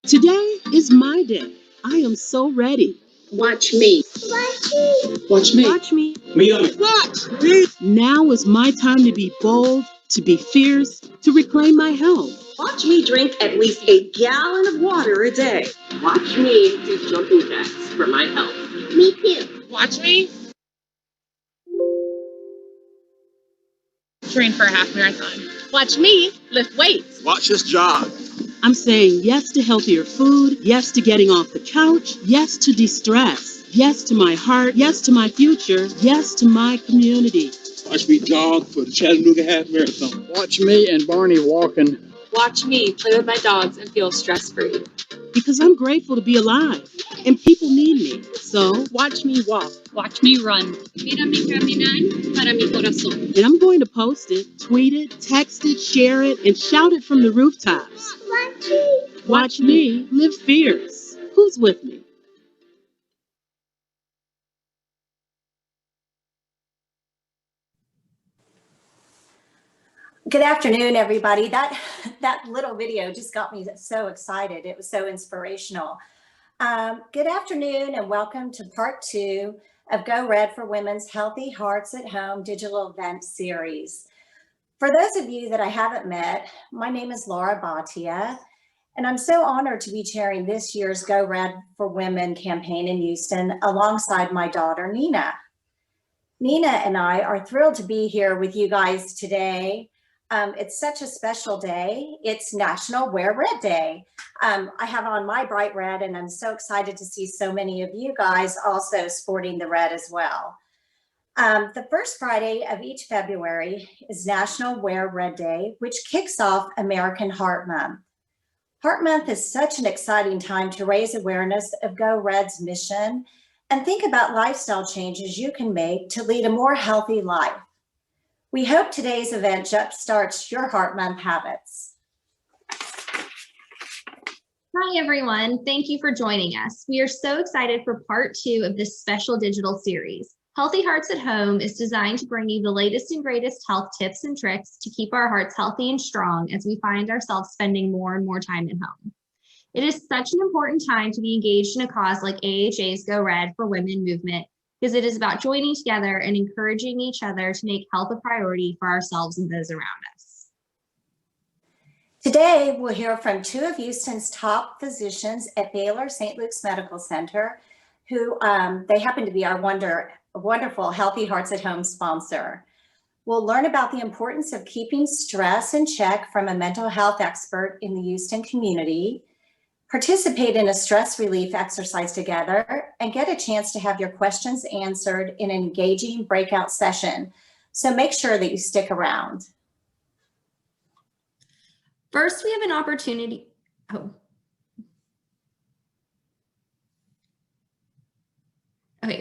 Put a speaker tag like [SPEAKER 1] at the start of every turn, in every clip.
[SPEAKER 1] Today is my day. I am so ready.
[SPEAKER 2] Watch me.
[SPEAKER 3] Watch me.
[SPEAKER 1] Watch me. Watch me.
[SPEAKER 2] Me on it.
[SPEAKER 1] Watch me. Now is my time to be bold, to be fierce, to reclaim my health.
[SPEAKER 2] Watch me drink at least a gallon of water a day. Watch me do jumping jacks for my health.
[SPEAKER 3] Me too.
[SPEAKER 2] Watch me
[SPEAKER 4] train for a half marathon. Watch me lift weights.
[SPEAKER 5] Watch us jog.
[SPEAKER 1] I'm saying yes to healthier food, yes to getting off the couch, yes to de-stress, yes to my heart, yes to my future, yes to my community.
[SPEAKER 5] Watch me jog for the Chattanooga Half Marathon.
[SPEAKER 6] Watch me and Barney walking.
[SPEAKER 4] Watch me play with my dogs and feel stress-free.
[SPEAKER 1] Because I'm grateful to be alive, and people need me. So,
[SPEAKER 4] Watch me walk. Watch me run.
[SPEAKER 7] Mírame caminar para mi corazón.
[SPEAKER 1] and I'm going to post it, tweet it, text it, share it, and shout it from the rooftops.
[SPEAKER 3] Watch me.
[SPEAKER 1] Watch me live fierce. Who's with me?
[SPEAKER 8] Good afternoon, everybody. That little video just got me so excited. It was so inspirational. Good afternoon and welcome to part 2 of Go Red for Women's Healthy Hearts at Home digital event series. For those of you that I haven't met, my name is Laura Bhatia, and I'm so honored to be chairing this year's Go Red for Women campaign in Houston alongside my daughter, Nina. Nina and I are thrilled to be here with you guys today. It's such a special day. It's National Wear Red Day. I have on my bright red, and I'm so excited to see so many of you guys also sporting the red as well. The first Friday of each February is National Wear Red Day, which kicks off American Heart Month. Heart Month is such an exciting time to raise awareness of Go Red's mission and think about lifestyle changes you can make to lead a more healthy life. We hope today's event jumpstarts your Heart Month habits.
[SPEAKER 7] Hi, everyone. Thank you for joining us. We are so excited for part 2 of this special digital series. Healthy Hearts at Home is designed to bring you the latest and greatest health tips and tricks to keep our hearts healthy and strong as we find ourselves spending more and more time at home. It is such an important time to be engaged in a cause like AHA's Go Red for Women movement, because it is about joining together and encouraging each other to make health a priority for ourselves and those around us.
[SPEAKER 8] Today, we'll hear from 2 of Houston's top physicians at Baylor St. Luke's Medical Center, who they happen to be our wonderful Healthy Hearts at Home sponsor. We'll learn about the importance of keeping stress in check from a mental health expert in the Houston community, participate in a stress relief exercise together, and get a chance to have your questions answered in an engaging breakout session. So make sure that you stick around.
[SPEAKER 7] First, we have an opportunity.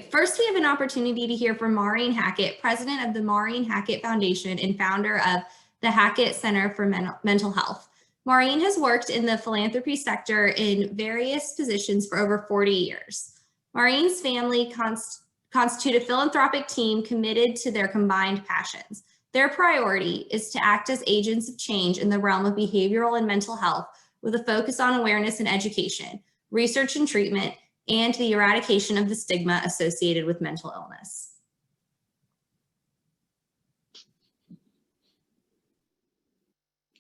[SPEAKER 7] First, we have an opportunity to hear from Maureen Hackett, president of the Maureen Hackett Foundation and founder of the Hackett Center for Mental Health. Maureen has worked in the philanthropy sector in various positions for over 40 years. Maureen's family constitute a philanthropic team committed to their combined passions. Their priority is to act as agents of change in the realm of behavioral and mental health with a focus on awareness and education, research and treatment, and the eradication of the stigma associated with mental illness.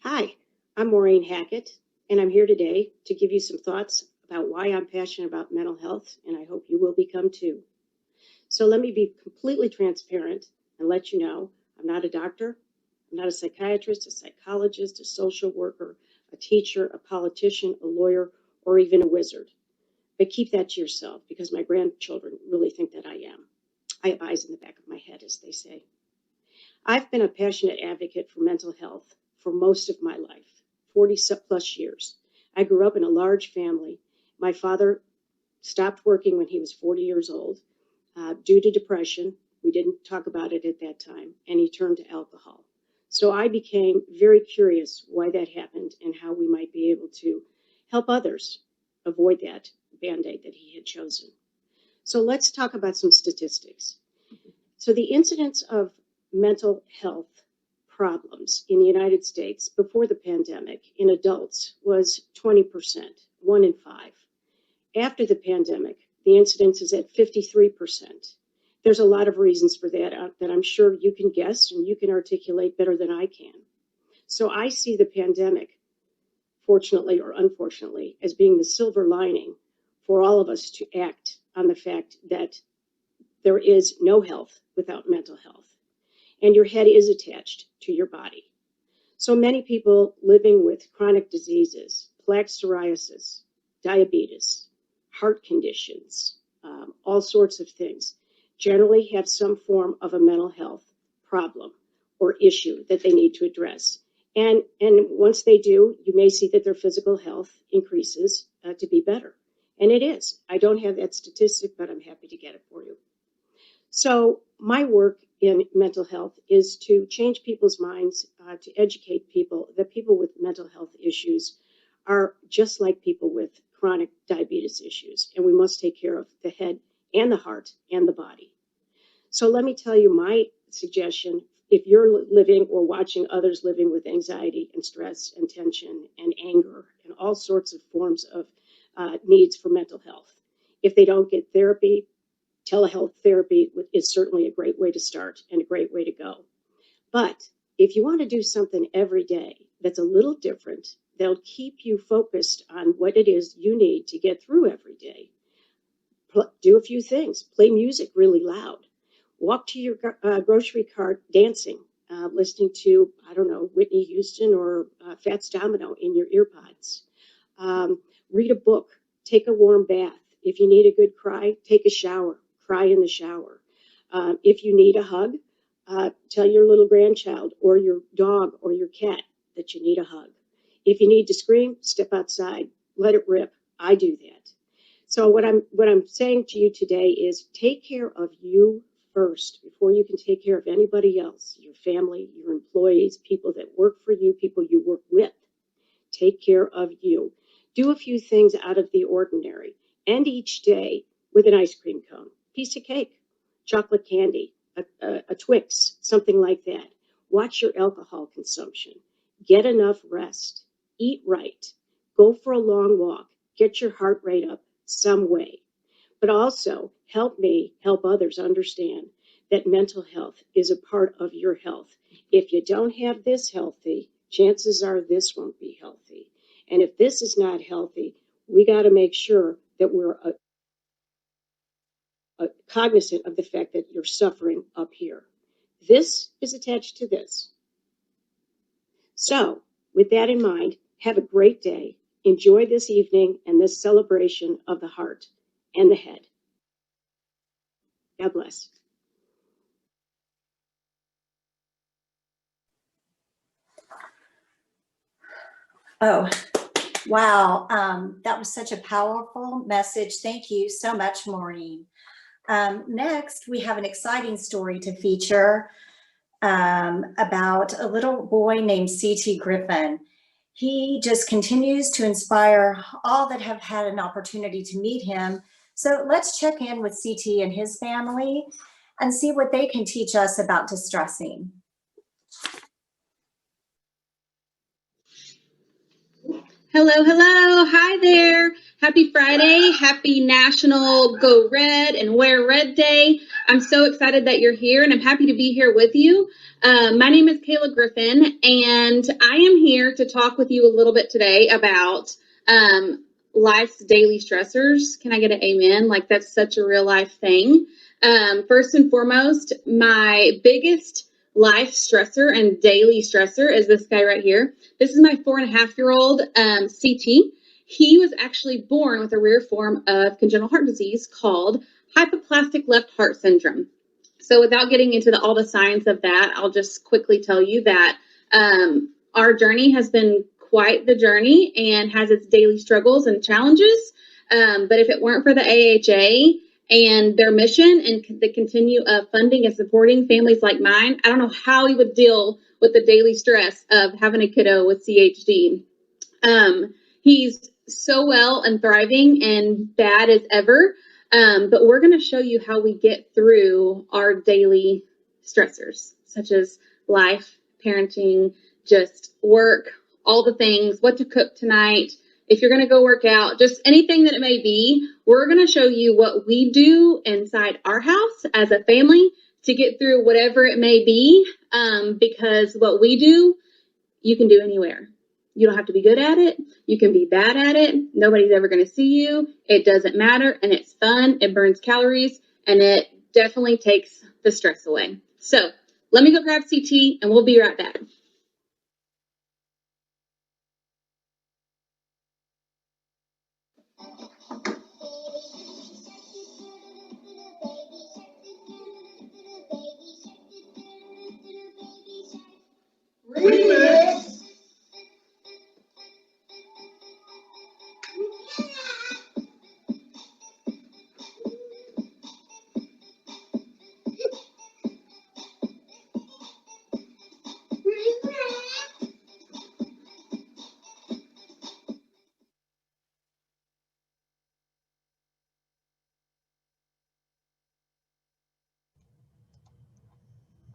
[SPEAKER 9] Hi, I'm Maureen Hackett, and I'm here today to give you some thoughts about why I'm passionate about mental health, and I hope you will become too. So let me be completely transparent and let you know I'm not a doctor, I'm not a psychiatrist, a psychologist, a social worker, a teacher, a politician, a lawyer, or even a wizard. But keep that to yourself, because my grandchildren really think that I am. I have eyes in the back of my head, as they say. I've been a passionate advocate for mental health for most of my life, 40 plus years. I grew up in a large family. My father stopped working when he was 40 years old due to depression. We didn't talk about it at that time, and he turned to alcohol. So I became very curious why that happened and how we might be able to help others avoid that Band-Aid that he had chosen. So let's talk about some statistics. So the incidence of mental health problems in the United States before the pandemic in adults was 20%, 1 in 5. After the pandemic, the incidence is at 53%. There's a lot of reasons for that that I'm sure you can guess and you can articulate better than I can. So I see the pandemic, fortunately or unfortunately, as being the silver lining for all of us to act on the fact that there is no health without mental health. And your head is attached to your body. So many people living with chronic diseases, plaque psoriasis, diabetes, heart conditions, all sorts of things, generally have some form of a mental health problem or issue that they need to address. And once they do, you may see that their physical health increases to be better. And it is. I don't have that statistic, but I'm happy to get it for you. So my work in mental health is to change people's minds, to educate people that people with mental health issues are just like people with chronic diabetes issues, and we must take care of the head and the heart and the body. So let me tell you my suggestion. If you're living or watching others living with anxiety and stress and tension and anger and all sorts of forms of needs for mental health, if they don't get therapy, telehealth therapy is certainly a great way to start and a great way to go. But if you want to do something every day that's a little different, that'll keep you focused on what it is you need to get through every day, do a few things. Play music really loud. Walk to your grocery cart dancing, listening to, I don't know, Whitney Houston or Fats Domino in your earpods. Read a book. Take a warm bath. If you need a good cry, take a shower. Cry in the shower. If you need a hug, tell your little grandchild or your dog or your cat that you need a hug. If you need to scream, step outside. Let it rip. I do that. So what I'm saying to you today is take care of you first before you can take care of anybody else, your family, your employees, people that work for you, people you work with. Take care of you. Do a few things out of the ordinary. End each day with an ice cream cone, piece of cake, chocolate candy, a Twix, something like that. Watch your alcohol consumption. Get enough rest. Eat right. Go for a long walk. Get your heart rate up some way. But also help me help others understand that mental health is a part of your health. If you don't have this healthy, chances are this won't be healthy. And if this is not healthy, we got to make sure that we're cognizant of the fact that you're suffering up here. This is attached to this. So with that in mind, have a great day. Enjoy this evening and this celebration of the heart and the head. God bless.
[SPEAKER 8] Oh, wow. That was such a powerful message. Thank you so much, Maureen. Next, we have an exciting story to feature about a little boy named C.T. Griffin. He just continues to inspire all that have had an opportunity to meet him. So let's check in with C.T. and his family and see what they can teach us about distressing.
[SPEAKER 10] Hello, hello. Hi there. Happy Friday. Happy National Go Red and Wear Red Day. I'm so excited that you're here, and I'm happy to be here with you. My name is Kayla Griffin, and I am here to talk with you a little bit today about life's daily stressors. Can I get an amen? Like, that's such a real life thing. First and foremost, my biggest life stressor and daily stressor is this guy right here. This is my 4.5-year-old CT. He was actually born with a rare form of congenital heart disease called hypoplastic left heart syndrome. So without getting into all the science of that, I'll just quickly tell you that our journey has been quite the journey and has its daily struggles and challenges. But if it weren't for the AHA and their mission and the continue of funding and supporting families like mine, I don't know how we would deal with the daily stress of having a kiddo with CHD. He's so well and thriving and bad as ever, but we're going to show you how we get through our daily stressors, such as life, parenting, just work, all the things, what to cook tonight, if you're going to go work out, just anything that it may be, we're going to show you what we do inside our house as a family to get through whatever it may be, because what we do, you can do anywhere. You don't have to be good at it. You can be bad at it. Nobody's ever going to see you. It doesn't matter, and it's fun. It burns calories, and it definitely takes the stress away. So let me go grab CT, and we'll be right back.
[SPEAKER 3] Remix.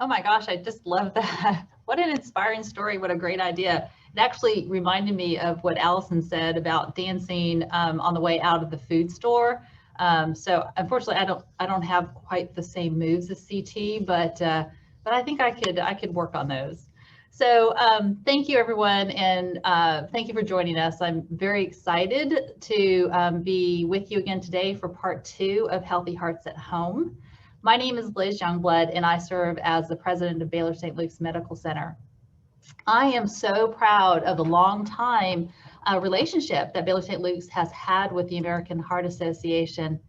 [SPEAKER 11] Oh my gosh, I just love that. What an inspiring story. What a great idea. It actually reminded me of what Allison said about dancing on the way out of the food store. So unfortunately, I don't have quite the same moves as CT, but I think I could work on those. So thank you, everyone, and thank you for joining us. I'm very excited to be with you again today for part 2 of Healthy Hearts at Home. My name is Liz Youngblood, and I serve as the president of Baylor St. Luke's Medical Center. I am so proud of the long time relationship that Baylor St. Luke's has had with the American Heart Association.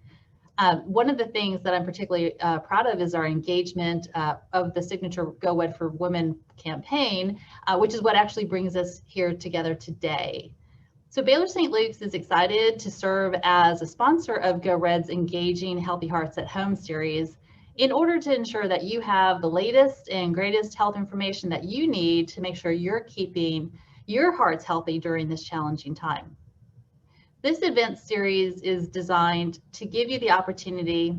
[SPEAKER 11] One of the things that I'm particularly proud of is our engagement of the signature Go Red for Women campaign, which is what actually brings us here together today. So Baylor St. Luke's is excited to serve as a sponsor of Go Red's Engaging Healthy Hearts at Home series in order to ensure that you have the latest and greatest health information that you need to make sure you're keeping your hearts healthy during this challenging time. This event series is designed to give you the opportunity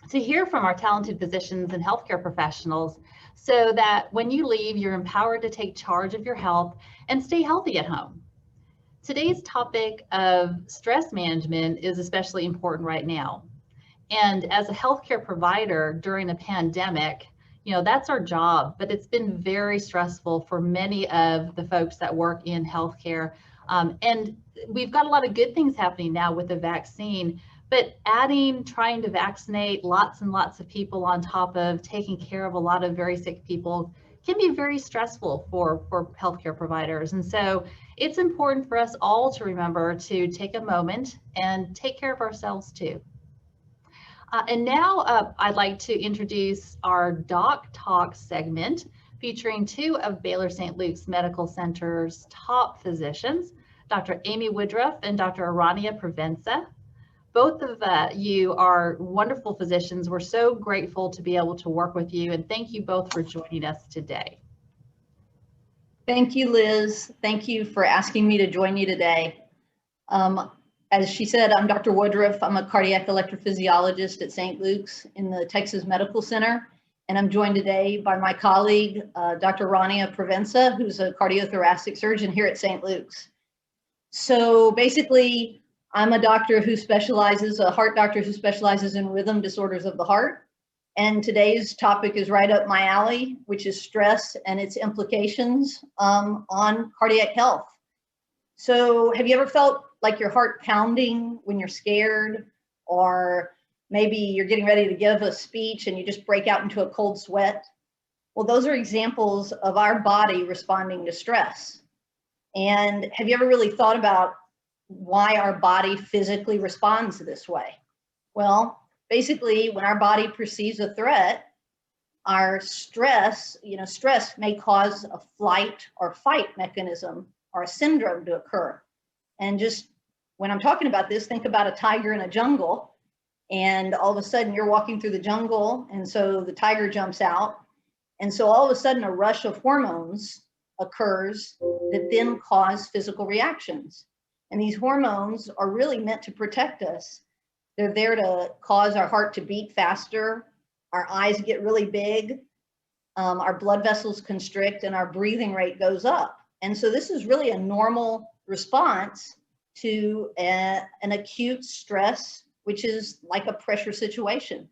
[SPEAKER 11] to hear from our talented physicians and healthcare professionals so that when you leave, you're empowered to take charge of your health and stay healthy at home. Today's topic of stress management is especially important right now. And as a healthcare provider during a pandemic, that's our job, but it's been very stressful for many of the folks that work in healthcare. And we've got a lot of good things happening now with the vaccine, but trying to vaccinate lots and lots of people on top of taking care of a lot of very sick people can be very stressful for healthcare providers. And so it's important for us all to remember to take a moment and take care of ourselves too. And now I'd like to introduce our Doc Talk segment featuring 2 of Baylor St. Luke's Medical Center's top physicians, Dr. Amy Woodruff and Dr. Arania Provenza. Both of you are wonderful physicians. We're so grateful to be able to work with you, and thank you both for joining us today.
[SPEAKER 12] Thank you, Liz. Thank you for asking me to join you today. As she said, I'm Dr. Woodruff. I'm a cardiac electrophysiologist at St. Luke's in the Texas Medical Center. And I'm joined today by my colleague, Dr. Arania Provenza, who's a cardiothoracic surgeon here at St. Luke's. So basically, I'm a doctor who specializes, a heart doctor who specializes in rhythm disorders of the heart. And today's topic is right up my alley, which is stress and its implications on cardiac health. So have you ever felt like your heart pounding when you're scared, or maybe you're getting ready to give a speech and you just break out into a cold sweat? Well, those are examples of our body responding to stress. And have you ever really thought about why our body physically responds this way? Well, basically, when our body perceives a threat, our stress may cause a flight or fight mechanism or a syndrome to occur. And just when I'm talking about this, think about a tiger in a jungle, and all of a sudden you're walking through the jungle, and so the tiger jumps out. And so all of a sudden a rush of hormones occurs that then cause physical reactions. And these hormones are really meant to protect us. They're there to cause our heart to beat faster, our eyes get really big, our blood vessels constrict, and our breathing rate goes up. And so this is really a normal response to an acute stress, which is like a pressure situation.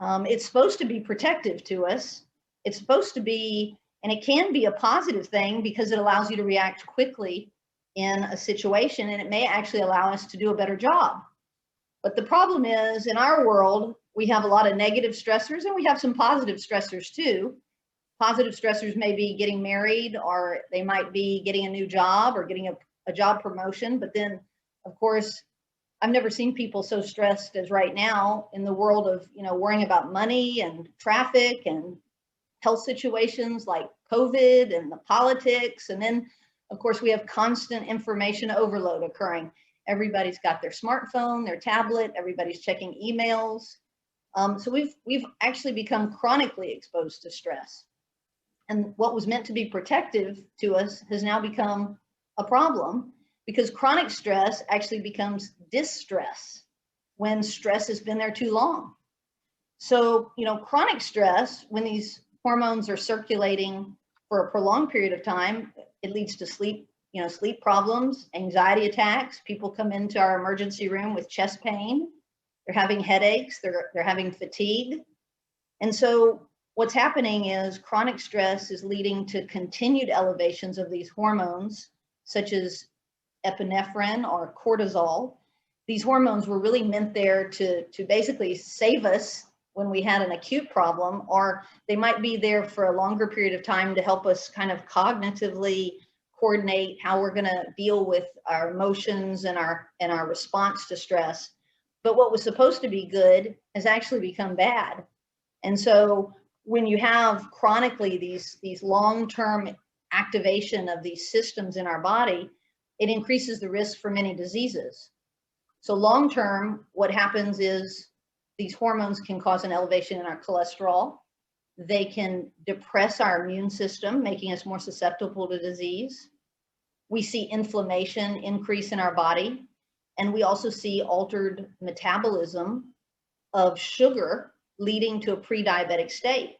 [SPEAKER 12] It's supposed to be protective to us. It's supposed to be, and it can be a positive thing because it allows you to react quickly in a situation, and it may actually allow us to do a better job. But the problem is, in our world, we have a lot of negative stressors and we have some positive stressors too. Positive stressors may be getting married, or they might be getting a new job or getting a job promotion. But then, of course, I've never seen people so stressed as right now in the world of, worrying about money and traffic and health situations like COVID and the politics. And then, of course, we have constant information overload occurring. Everybody's got their smartphone, their tablet, everybody's checking emails. So we've actually become chronically exposed to stress. And what was meant to be protective to us has now become a problem, because chronic stress actually becomes distress when stress has been there too long. So, chronic stress, when these hormones are circulating for a prolonged period of time, it leads to sleep problems, anxiety attacks. People come into our emergency room with chest pain. They're having headaches. They're having fatigue. And so what's happening is chronic stress is leading to continued elevations of these hormones, such as epinephrine or cortisol. These hormones were really meant there to basically save us when we had an acute problem, or they might be there for a longer period of time to help us kind of cognitively coordinate how we're going to deal with our emotions and our response to stress. But what was supposed to be good has actually become bad. And so when you have chronically these long-term activation of these systems in our body, it increases the risk for many diseases. So long-term, what happens is these hormones can cause an elevation in our cholesterol. They can depress our immune system, making us more susceptible to disease. We see inflammation increase in our body, and we also see altered metabolism of sugar, leading to a pre-diabetic state.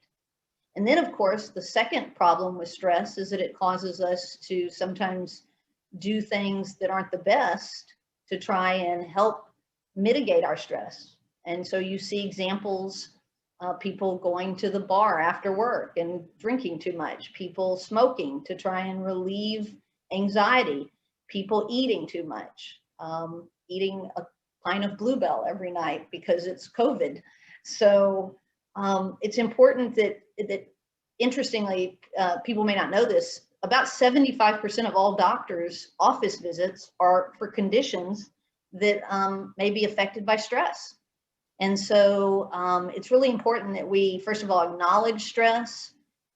[SPEAKER 12] And then, of course, the second problem with stress is that it causes us to sometimes do things that aren't the best to try and help mitigate our stress. And so you see examples of people going to the bar after work and drinking too much, people smoking to try and relieve anxiety, people eating too much, eating a pint of Bluebell every night because it's COVID. So it's important that interestingly, people may not know this, about 75% of all doctors' office visits are for conditions that may be affected by stress. And so it's really important that we, first of all, acknowledge stress,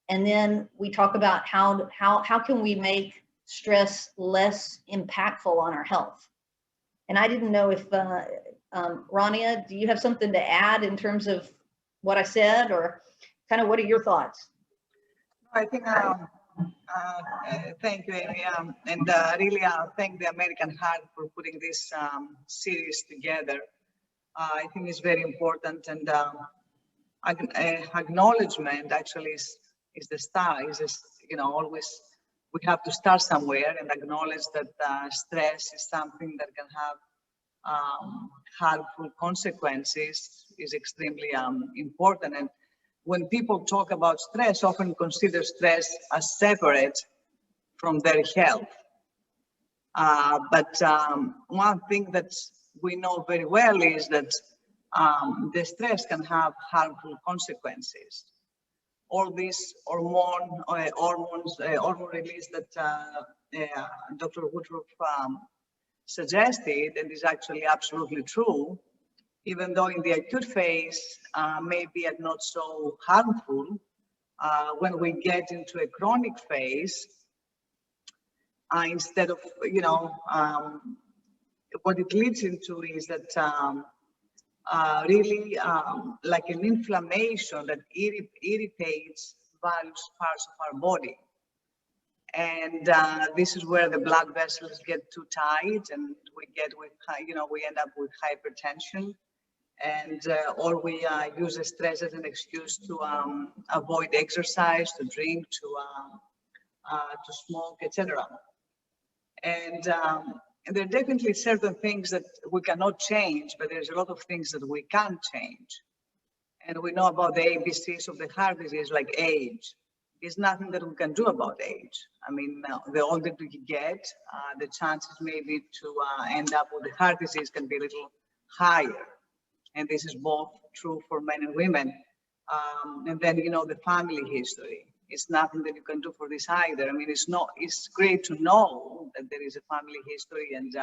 [SPEAKER 12] and then we talk about how can we make stress less impactful on our health. And I didn't know if, Rania, do you have something to add in terms of what I said, or kind of what are your thoughts?
[SPEAKER 13] I think, thank you, Amy, and really thank the American Heart for putting this series together. I think it's very important, and acknowledgement actually is the start. Is just, always we have to start somewhere and acknowledge that stress is something that can have harmful consequences. Is extremely important. And when people talk about stress, often consider stress as separate from their health. But one thing that we know very well is that the stress can have harmful consequences. All these hormone release that Dr. Woodruff suggested, and is actually absolutely true, even though in the acute phase maybe are not so harmful, when we get into a chronic phase, instead of, what it leads into is that really like an inflammation that irritates various parts of our body. And this is where the blood vessels get too tight, and we get with, we end up with hypertension. And or we use the stress as an excuse to avoid exercise, to drink, to smoke, etc. And there are definitely certain things that we cannot change, but there's a lot of things that we can change. And we know about the ABCs of the heart disease, like age. There's nothing that we can do about age. I mean, the older you get, the chances maybe to end up with the heart disease can be a little higher. And this is both true for men and women. And then, you know, the family history. It's nothing that you can do for this either. I mean, it's great to know that there is a family history, and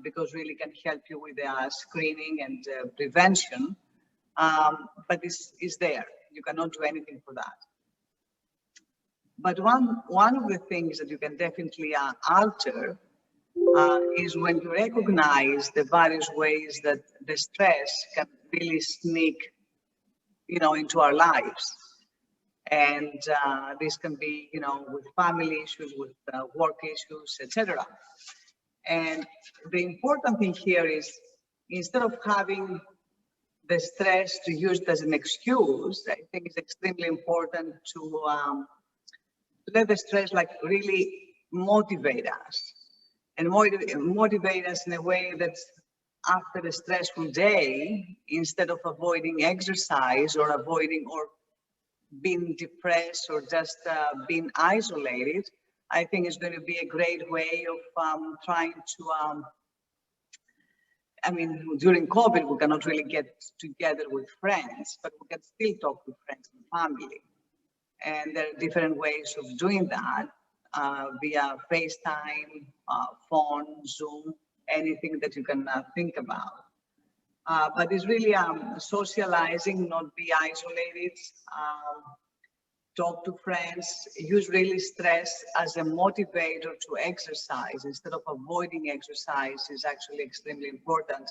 [SPEAKER 13] because really can help you with screening and prevention. But it's there. You cannot do anything for that. But one of the things that you can definitely alter is when you recognize the various ways that the stress can really sneak, you know, into our lives. And this can be, you know, with family issues, with work issues, etc. And the important thing here is, instead of having the stress to use it as an excuse, I think it's extremely important to let the stress like really motivate us, and motivate us in a way that after a stressful day, instead of avoiding exercise or avoiding or being depressed or just being isolated, I think it's going to be a great way of trying to, I mean, during COVID, we cannot really get together with friends, but we can still talk with friends and family. And there are different ways of doing that via FaceTime, phone, Zoom, anything that you can think about. But it's really socializing, not be isolated, talk to friends, use really stress as a motivator to exercise instead of avoiding exercise is actually extremely important.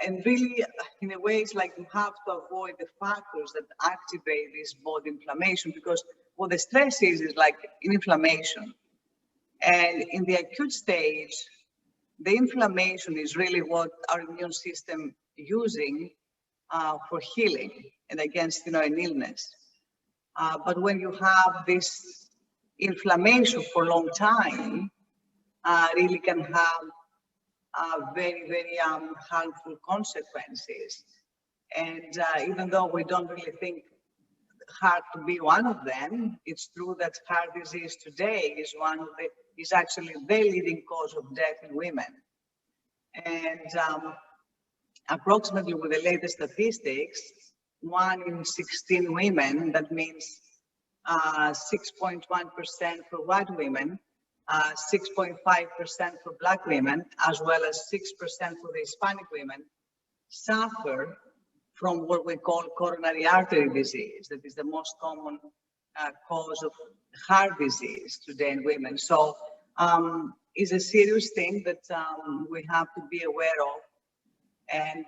[SPEAKER 13] And really, in a way, it's like you have to avoid the factors that activate this body inflammation, because what the stress is like inflammation. And in the acute stage, the inflammation is really what our immune system using for healing and against, you know, an illness. But when you have this inflammation for a long time, really can have very, very harmful consequences. And even though we don't really think heart to be one of them, it's true that heart disease today is actually the leading cause of death in women. And approximately, with the latest statistics, 1 in 16 women, that means 6.1% for white women, 6.5% for Black women, as well as 6% for the Hispanic women, suffer from what we call coronary artery disease. That is the most common cause of heart disease today in women. So it's a serious thing that we have to be aware of, and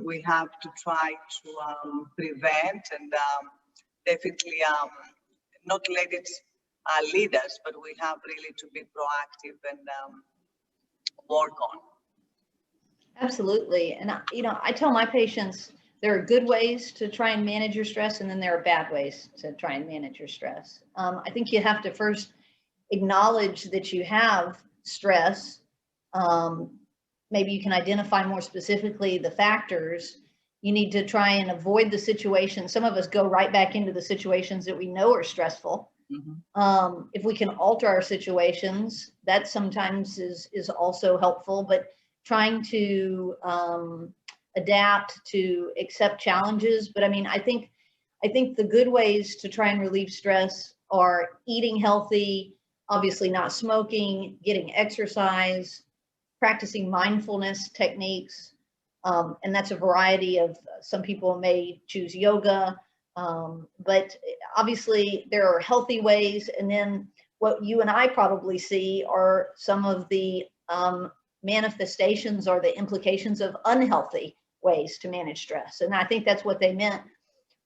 [SPEAKER 13] we have to try to prevent and definitely not let it lead us, but we have really to be proactive and work on.
[SPEAKER 12] Absolutely. And, you know, I tell my patients there are good ways to try and manage your stress, and then there are bad ways to try and manage your stress. I think you have to first acknowledge that you have stress. Maybe you can identify more specifically the factors. You need to try and avoid the situation. Some of us go right back into the situations that we know are stressful. Mm-hmm. If we can alter our situations, that sometimes is also helpful, but trying to adapt, to accept challenges. But I mean, I think the good ways to try and relieve stress are eating healthy, obviously not smoking, getting exercise, practicing mindfulness techniques. And that's a variety of, some people may choose yoga, but obviously there are healthy ways. And then what you and I probably see are some of the manifestations or the implications of unhealthy ways to manage stress. And I think that's what they meant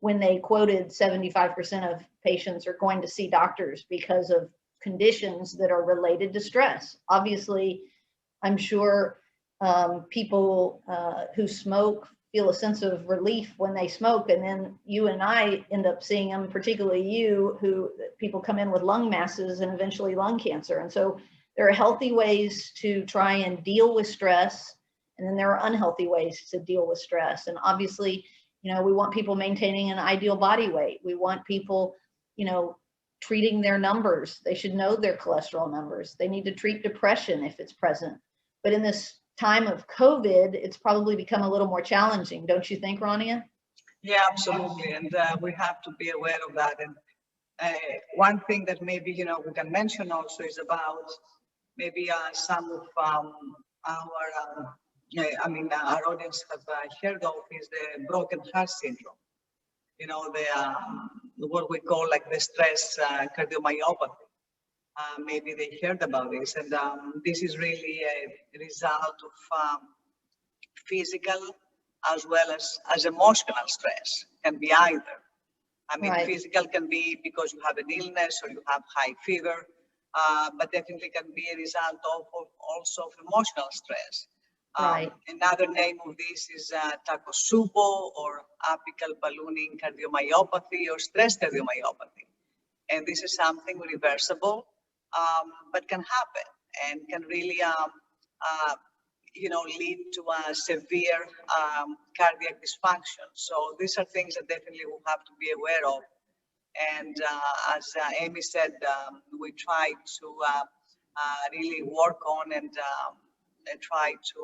[SPEAKER 12] when they quoted 75% of patients are going to see doctors because of conditions that are related to stress. Obviously, I'm sure people who smoke feel a sense of relief when they smoke, and then you and I end up seeing them, particularly you, who people come in with lung masses and eventually lung cancer. And so There are healthy ways to try and deal with stress, and then there are unhealthy ways to deal with stress. And obviously, you know, we want people maintaining an ideal body weight. We want people, you know, treating their numbers. They should know their cholesterol numbers. They need to treat depression if it's present. But in this time of COVID, it's probably become a little more challenging, don't you think, Rania?
[SPEAKER 13] Yeah, absolutely. And we have to be aware of that. And one thing that maybe, you know, we can mention also is about maybe some of our, our audience have heard of is the broken heart syndrome. You know, what we call like the stress cardiomyopathy. Maybe they heard about this, and this is really a result of physical as well as emotional stress. Can be either. I mean,
[SPEAKER 12] Right.
[SPEAKER 13] Physical can be because you have an illness or you have high fever, but definitely can be a result of also of emotional stress.
[SPEAKER 12] Right.
[SPEAKER 13] Another name of this is Takotsubo or apical ballooning cardiomyopathy or stress cardiomyopathy. And this is something reversible, but can happen and can really, lead to a severe cardiac dysfunction. So these are things that definitely we have to be aware of. And as Amy said, we try to really work on and try to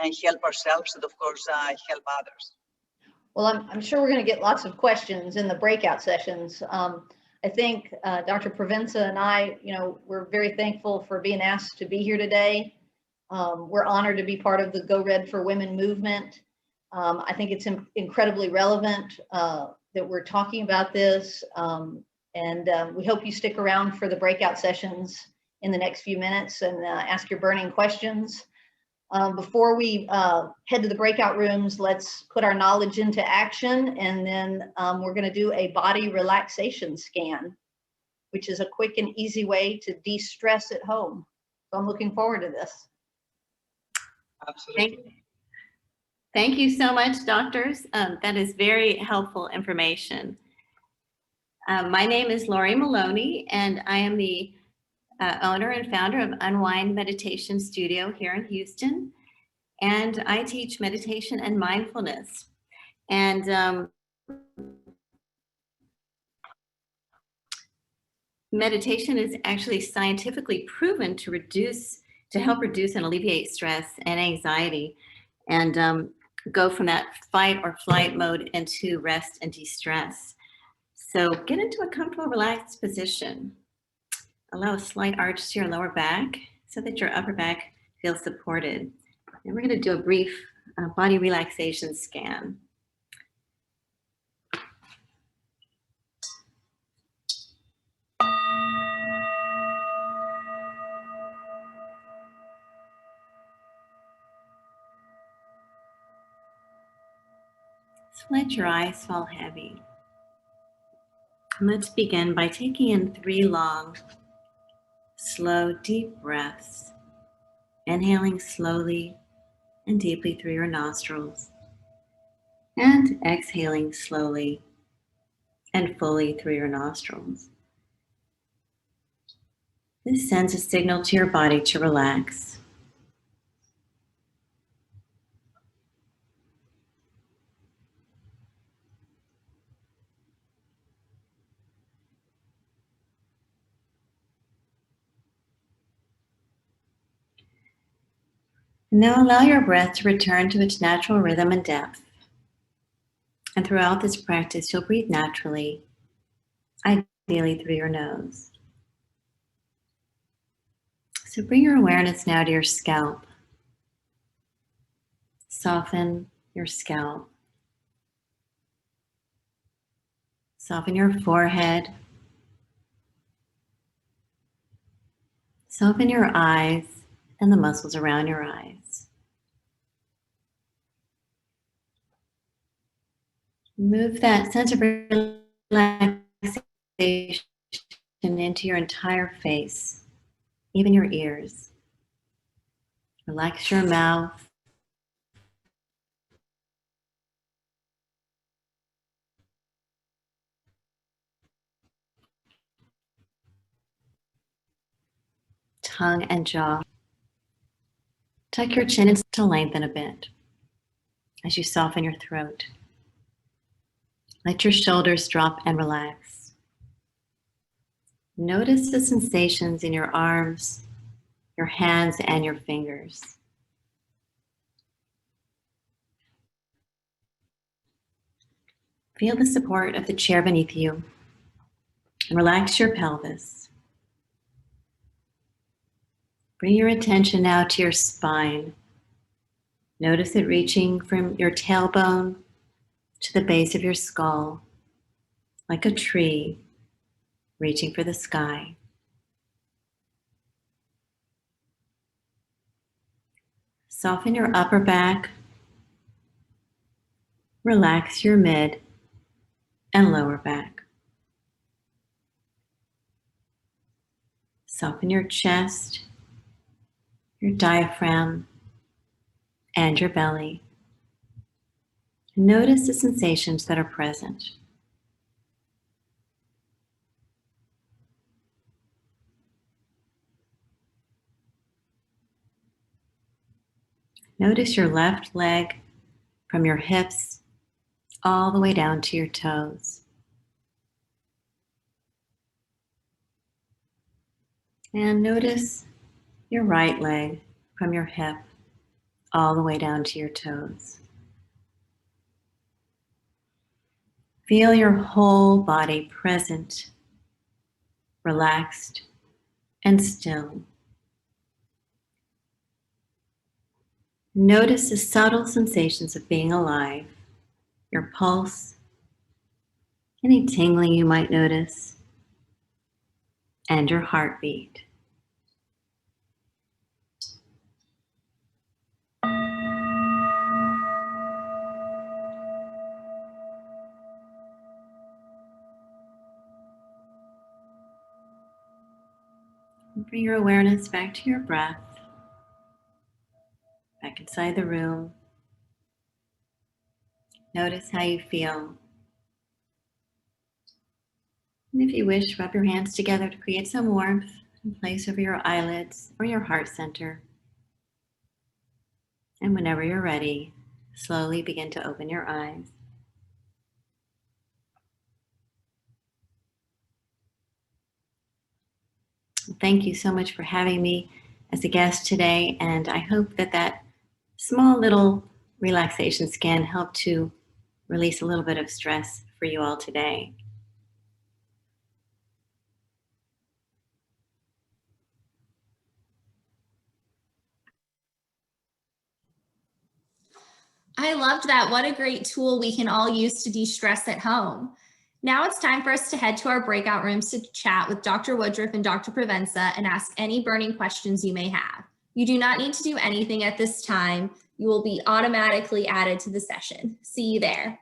[SPEAKER 13] and help ourselves and of course help others.
[SPEAKER 12] Well, I'm sure we're going to get lots of questions in the breakout sessions. I think Dr. Provenza and I, you know, we're very thankful for being asked to be here today. We're honored to be part of the Go Red for Women movement. I think it's incredibly relevant that we're talking about this. And we hope you stick around for the breakout sessions in the next few minutes and ask your burning questions. Before we head to the breakout rooms, let's put our knowledge into action, and then we're going to do a body relaxation scan, which is a quick and easy way to de-stress at home. So I'm looking forward to this.
[SPEAKER 13] Absolutely.
[SPEAKER 14] Thank you so much, doctors. That is very helpful information. My name is Lori Maloney, and I am the owner and founder of Unwind Meditation Studio here in Houston. And I teach meditation and mindfulness. And meditation is actually scientifically proven to help reduce and alleviate stress and anxiety, and go from that fight or flight mode into rest and de-stress. So get into a comfortable, relaxed position. Allow a slight arch to your lower back so that your upper back feels supported. And we're going to do a brief body relaxation scan. So let your eyes fall heavy. And let's begin by taking in 3 long, slow, deep breaths. Inhaling slowly and deeply through your nostrils, and exhaling slowly and fully through your nostrils. This sends a signal to your body to relax. Now allow your breath to return to its natural rhythm and depth. And throughout this practice, you'll breathe naturally, ideally through your nose. So bring your awareness now to your scalp. Soften your scalp. Soften your forehead. Soften your eyes and the muscles around your eyes. Move that sense of relaxation into your entire face, even your ears. Relax your mouth. tongue and jaw. Tuck your chin to lengthen a bit as you soften your throat. Let your shoulders drop and relax. Notice the sensations in your arms, your hands, and your fingers. Feel the support of the chair beneath you and relax your pelvis. Bring your attention now to your spine. Notice it reaching from your tailbone to the base of your skull, like a tree reaching for the sky. Soften your upper back. Relax your mid and lower back. Soften your chest, your diaphragm, and your belly. Notice the sensations that are present. Notice your left leg from your hips all the way down to your toes. And notice your right leg from your hip all the way down to your toes. Feel your whole body present, relaxed, and still. Notice the subtle sensations of being alive, your pulse, any tingling you might notice, and your heartbeat. Bring your awareness back to your breath, back inside the room. Notice how you feel. And if you wish, rub your hands together to create some warmth and place over your eyelids or your heart center. And whenever you're ready, slowly begin to open your eyes. Thank you so much for having me as a guest today, and I hope that that small little relaxation scan helped to release a little bit of stress for you all today.
[SPEAKER 7] I loved that. What a great tool we can all use to de-stress at home. Now it's time for us to head to our breakout rooms to chat with Dr. Woodruff and Dr. Provenza and ask any burning questions you may have. You do not need to do anything at this time. You will be automatically added to the session. See you there.